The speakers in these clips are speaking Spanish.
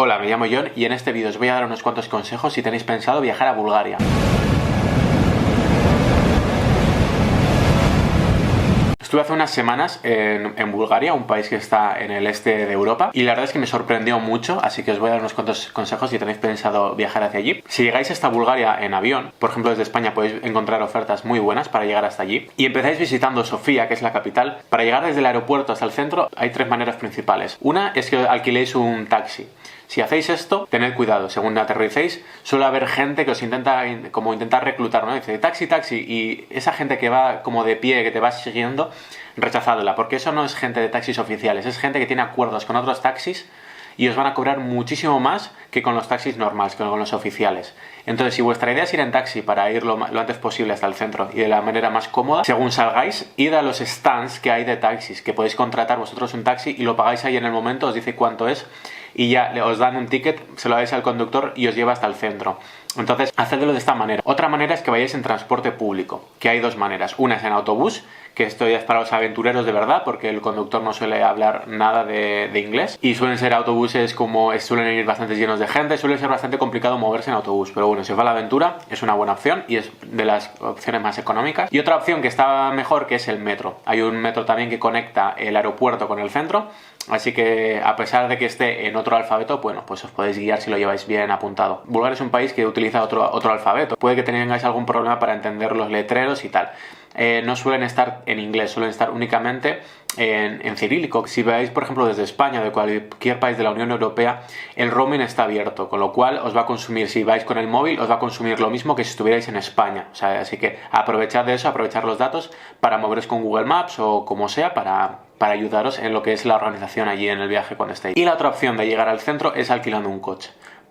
Hola, me llamo John y en este vídeo os voy a dar unos cuantos consejos si tenéis pensado viajar a Bulgaria. Estuve hace unas semanas en Bulgaria, un país que está en el este de Europa, y la verdad es que me sorprendió mucho, así que os voy a dar unos cuantos consejos si tenéis pensado viajar hacia allí. Si llegáis hasta Bulgaria en avión, por ejemplo desde España podéis encontrar ofertas muy buenas para llegar hasta allí, y empezáis visitando Sofía, que es la capital. Para llegar desde el aeropuerto hasta el centro hay tres maneras principales. Una es que alquiléis un taxi. Si hacéis esto, tened cuidado, según aterricéis, suele haber gente que os intenta reclutar, ¿no? Dice, taxi, taxi, y esa gente que va como de pie, que te va siguiendo, rechazadla, porque eso no es gente de taxis oficiales, es gente que tiene acuerdos con otros taxis y os van a cobrar muchísimo más que con los taxis normales, que con los oficiales. Entonces, si vuestra idea es ir en taxi para ir lo antes posible hasta el centro y de la manera más cómoda, según salgáis, id a los stands que hay de taxis, que podéis contratar vosotros un taxi y lo pagáis ahí en el momento, os dice cuánto es y ya os dan un ticket, se lo dais al conductor y os lleva hasta el centro. Entonces, hacedlo de esta manera. Otra manera es que vayáis en transporte público, que hay dos maneras. Una es en autobús, que esto ya es para los aventureros de verdad, porque el conductor no suele hablar nada de inglés. Y suelen ser autobuses suelen ir bastante llenos de gente, suele ser bastante complicado moverse en autobús. Pero bueno, si os va la aventura, es una buena opción y es de las opciones más económicas. Y otra opción que está mejor, que es el metro. Hay un metro también que conecta el aeropuerto con el centro. Así que, a pesar de que esté en otro alfabeto, bueno, pues os podéis guiar si lo lleváis bien apuntado. Bulgaria es un país que utiliza otro alfabeto. Puede que tengáis algún problema para entender los letreros y tal. No suelen estar en inglés, suelen estar únicamente en cirílico. Si veis, por ejemplo, desde España o de cualquier país de la Unión Europea, el roaming está abierto, con lo cual os va a consumir, si vais con el móvil, os va a consumir lo mismo que si estuvierais en España. O sea, así que aprovechad de eso, aprovechar los datos para moveros con Google Maps o como sea, para ayudaros en lo que es la organización allí en el viaje cuando estéis. Y la otra opción de llegar al centro es alquilando un coche.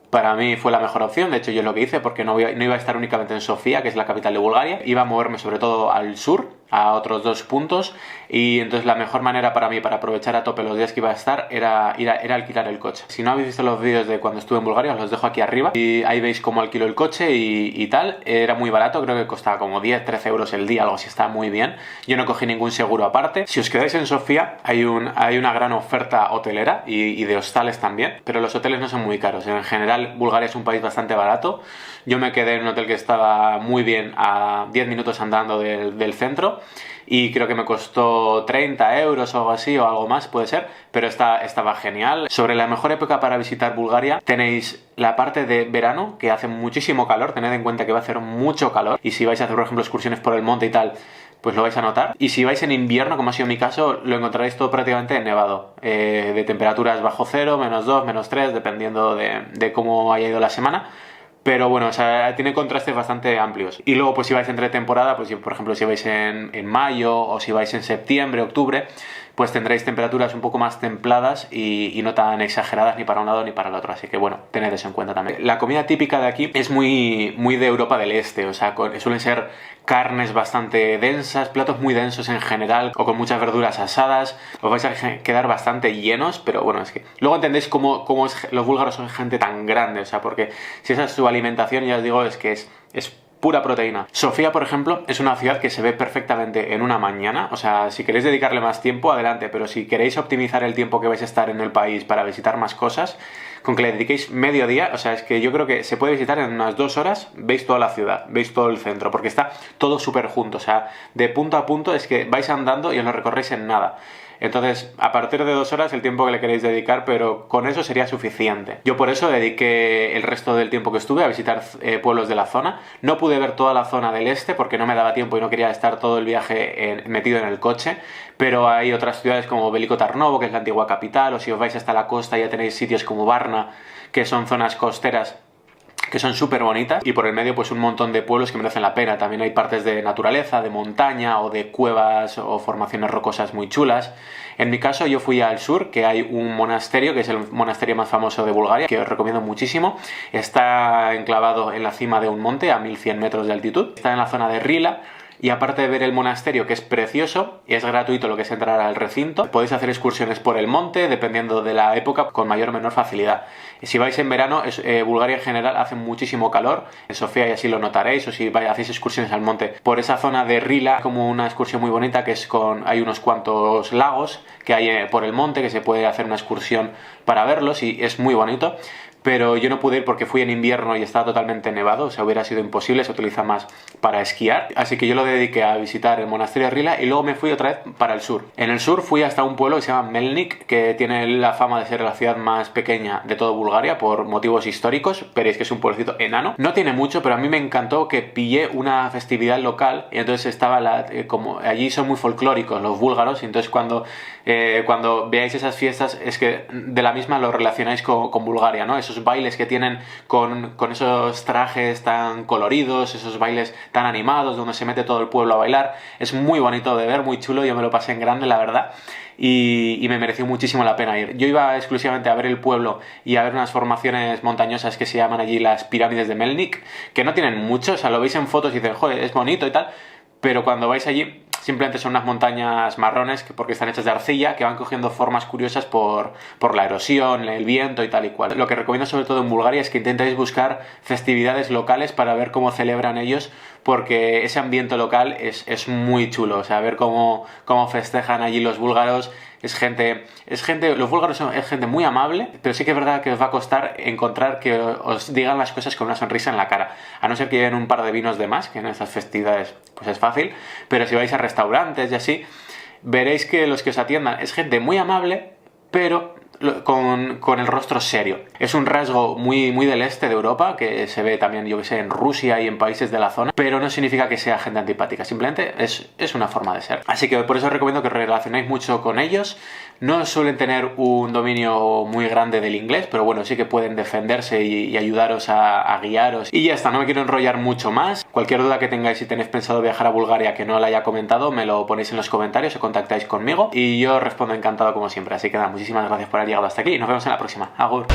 Para mí fue la mejor opción, de hecho yo es lo que hice porque no iba a estar únicamente en Sofía, que es la capital de Bulgaria, iba a moverme sobre todo al sur, a otros dos puntos, y entonces la mejor manera para mí para aprovechar a tope los días que iba a estar era alquilar el coche. Si no habéis visto los vídeos de cuando estuve en Bulgaria, os los dejo aquí arriba y ahí veis cómo alquilo el coche y tal. Era muy barato, creo que costaba como 10-13 euros el día, algo así, está muy bien. Yo no cogí ningún seguro aparte. Si os quedáis en Sofía hay una gran oferta hotelera y de hostales también, pero los hoteles no son muy caros. En general Bulgaria es un país bastante barato. Yo me quedé en un hotel que estaba muy bien, a 10 minutos andando del centro, y creo que me costó 30 euros o algo así, o algo más puede ser, pero estaba genial. Sobre la mejor época para visitar Bulgaria, tenéis la parte de verano, que hace muchísimo calor, tened en cuenta que va a hacer mucho calor, y si vais a hacer, por ejemplo, excursiones por el monte y tal, pues lo vais a notar. Y si vais en invierno, como ha sido mi caso, lo encontraréis todo prácticamente nevado, de temperaturas bajo cero, -2, -3, dependiendo de cómo haya ido la semana. Pero bueno, o sea, tiene contrastes bastante amplios. Y luego, pues si vais entre temporada, pues por ejemplo, si vais en mayo o si vais en septiembre, octubre, pues tendréis temperaturas un poco más templadas y no tan exageradas ni para un lado ni para el otro. Así que bueno, tened eso en cuenta también. La comida típica de aquí es muy de Europa del Este. O sea, suelen ser carnes bastante densas, platos muy densos en general, o con muchas verduras asadas. Os vais a quedar bastante llenos, pero bueno, es que luego entendéis cómo los búlgaros son gente tan grande. O sea, porque si esa es su alimentación, ya os digo, es que es pura proteína. Sofía, por ejemplo, es una ciudad que se ve perfectamente en una mañana. O sea, si queréis dedicarle más tiempo, adelante, pero si queréis optimizar el tiempo que vais a estar en el país para visitar más cosas, con que le dediquéis medio día, o sea, es que yo creo que se puede visitar en unas 2 horas, veis toda la ciudad, veis todo el centro, porque está todo súper junto. O sea, de punto a punto es que vais andando y os lo recorréis en nada. Entonces, a partir de 2 horas el tiempo que le queréis dedicar, pero con eso sería suficiente. Yo por eso dediqué el resto del tiempo que estuve a visitar pueblos de la zona. No pude ver toda la zona del este porque no me daba tiempo y no quería estar todo el viaje metido en el coche, pero hay otras ciudades como Veliko Tarnovo, que es la antigua capital, o si os vais hasta la costa ya tenéis sitios como Varna, que son zonas costeras que son súper bonitas, y por el medio pues un montón de pueblos que merecen la pena. También hay partes de naturaleza, de montaña o de cuevas o formaciones rocosas muy chulas. En mi caso yo fui al sur, que hay un monasterio, que es el monasterio más famoso de Bulgaria, que os recomiendo muchísimo. Está enclavado en la cima de un monte a 1100 metros de altitud. Está en la zona de Rila, y aparte de ver el monasterio, que es precioso, y es gratuito lo que es entrar al recinto, podéis hacer excursiones por el monte, dependiendo de la época, con mayor o menor facilidad. Si vais en verano, Bulgaria en general hace muchísimo calor, en Sofía y así lo notaréis, o si hacéis excursiones al monte por esa zona de Rila, como una excursión muy bonita que es hay unos cuantos lagos que hay por el monte, que se puede hacer una excursión para verlos y es muy bonito. Pero yo no pude ir porque fui en invierno y estaba totalmente nevado, o sea, hubiera sido imposible, se utiliza más para esquiar. Así que yo lo dediqué a visitar el monasterio de Rila y luego me fui otra vez para el sur. En el sur fui hasta un pueblo que se llama Melnik, que tiene la fama de ser la ciudad más pequeña de toda Bulgaria por motivos históricos, pero es que es un pueblecito enano. No tiene mucho, pero a mí me encantó que pillé una festividad local y entonces estaba como allí son muy folclóricos los búlgaros y entonces cuando veáis esas fiestas es que de la misma lo relacionáis con Bulgaria, ¿no? Esos bailes que tienen con esos trajes tan coloridos, esos bailes tan animados donde se mete todo el pueblo a bailar, es muy bonito de ver, muy chulo, yo me lo pasé en grande la verdad y me mereció muchísimo la pena ir. Yo iba exclusivamente a ver el pueblo y a ver unas formaciones montañosas que se llaman allí las pirámides de Melnik, que no tienen mucho, o sea, lo veis en fotos y dicen, joder, es bonito y tal, pero cuando vais allí simplemente son unas montañas marrones porque están hechas de arcilla que van cogiendo formas curiosas por la erosión, el viento y tal y cual. Lo que recomiendo sobre todo en Bulgaria es que intentéis buscar festividades locales para ver cómo celebran ellos, porque ese ambiente local es muy chulo, o sea, ver cómo festejan allí los búlgaros. Los búlgaros es gente muy amable, pero sí que es verdad que os va a costar encontrar que os digan las cosas con una sonrisa en la cara, a no ser que lleven un par de vinos de más, que en esas festividades pues es fácil, pero si vais a restaurantes y así, veréis que los que os atiendan es gente muy amable, pero con el rostro serio. Es un rasgo muy, muy del este de Europa, que se ve también, yo que sé, en Rusia y en países de la zona, pero no significa que sea gente antipática, simplemente es una forma de ser. Así que por eso os recomiendo que os relacionéis mucho con ellos. No suelen tener un dominio muy grande del inglés, pero bueno, sí que pueden defenderse y ayudaros a guiaros. Y ya está, no me quiero enrollar mucho más. Cualquier duda que tengáis si tenéis pensado viajar a Bulgaria que no la haya comentado, me lo ponéis en los comentarios o contactáis conmigo y yo respondo encantado como siempre. Así que nada, muchísimas gracias por haber llegado hasta aquí y nos vemos en la próxima. Agur.